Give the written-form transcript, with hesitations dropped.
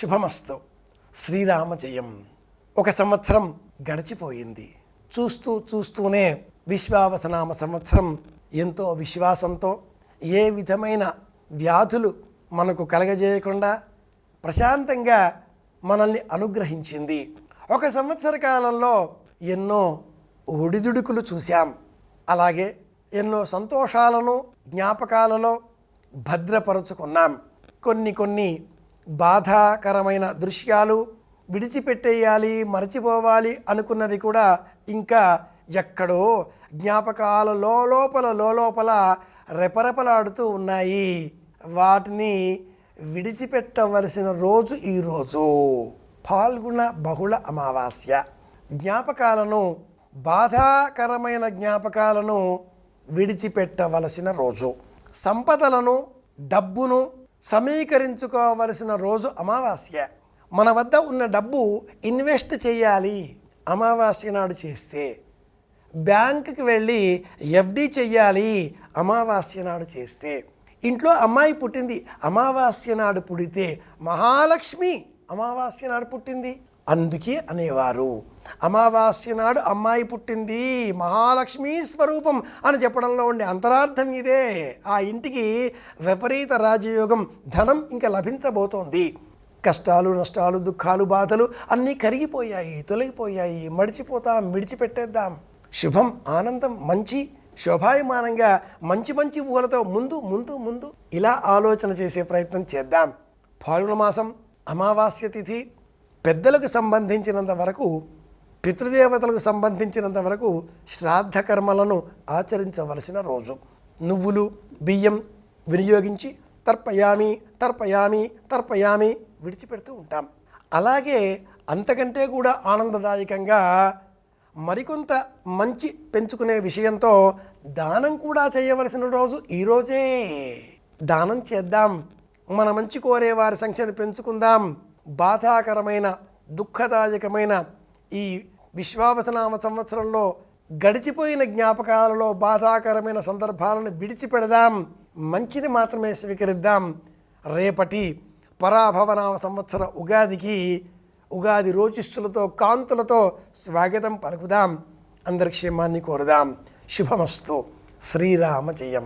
శుభమస్తు. శ్రీరామ జయం. ఒక సంవత్సరం గడిచిపోయింది. చూస్తూనే విశ్వావసనామ సంవత్సరం ఎంతో విశ్వాసంతో ఏ విధమైన వ్యాధులు మనకు కలగజేయకుండా ప్రశాంతంగా మనల్ని అనుగ్రహించింది. ఒక సంవత్సర కాలంలో ఎన్నో ఒడిదుడుకులు చూశాం. అలాగే ఎన్నో సంతోషాలను జ్ఞాపకాలలో భద్రపరుచుకున్నాం. కొన్ని బాధాకరమైన దృశ్యాలు విడిచిపెట్టేయాలి, మరచిపోవాలి అనుకున్నవి కూడా ఇంకా ఎక్కడో జ్ఞాపకాల లోపల రెపరెపలాడుతూ ఉన్నాయి. వాటిని విడిచిపెట్టవలసిన రోజు ఈరోజు ఫాల్గుణ బహుళ అమావాస్య. జ్ఞాపకాలను, బాధాకరమైన జ్ఞాపకాలను విడిచిపెట్టవలసిన రోజు. సంపదలను, డబ్బును సమీకరించుకోవలసిన రోజు అమావాస్య. మన వద్ద ఉన్న డబ్బు ఇన్వెస్ట్ చేయాలి అమావాస్య నాడు చేస్తే. బ్యాంకుకి వెళ్ళి ఎఫ్డి చెయ్యాలి అమావాస్య నాడు చేస్తే. ఇంట్లో అమ్మాయి పుట్టింది అమావాస్య నాడు పుడితే మహాలక్ష్మి అమావాస్య నాడు పుట్టింది అందుకే అనేవారు. అమావాస్య నాడు అమ్మాయి పుట్టింది మహాలక్ష్మీ స్వరూపం అని చెప్పడంలో ఉండే అంతరార్థం ఇదే. ఆ ఇంటికి విపరీత రాజయోగం, ధనం ఇంకా లభించబోతోంది. కష్టాలు, నష్టాలు, దుఃఖాలు, బాధలు అన్నీ కరిగిపోయాయి, తొలగిపోయాయి. మడిచిపోతాం, విడిచిపెట్టేద్దాం. శుభం, ఆనందం, మంచి శోభాయమానంగా మంచి ఊహలతో ముందు ఇలా ఆలోచన చేసే ప్రయత్నం చేద్దాం. ఫాల్గుణ మాసం అమావాస్య తిథి పెద్దలకు సంబంధించినంత వరకు, పితృదేవతలకు సంబంధించినంత వరకు శ్రాద్ధ కర్మలను ఆచరించవలసిన రోజు. నువ్వులు, బియ్యం వినియోగించి తర్పయామి విడిచిపెడుతూ ఉంటాం. అలాగే అంతకంటే కూడా ఆనందదాయకంగా మరికొంత మంచి పెంచుకునే విషయంతో దానం కూడా చేయవలసిన రోజు ఈరోజే. దానం చేద్దాం, మన మంచి కోరే వారి సంఖ్యను పెంచుకుందాం. బాధాకరమైన, దుఃఖదాయకమైన ఈ విశ్వావసనామ సంవత్సరంలో గడిచిపోయిన జ్ఞాపకాలలో బాధాకరమైన సందర్భాలను విడిచిపెడదాం. మంచిని మాత్రమే స్వీకరిద్దాం. రేపటి పరాభవనామ సంవత్సర ఉగాది రోచిస్తులతో, కాంతులతో స్వాగతం పలుకుదాం. అందరి క్షేమాన్ని కోరుదాం. శుభమస్తు. శ్రీరామ జయం.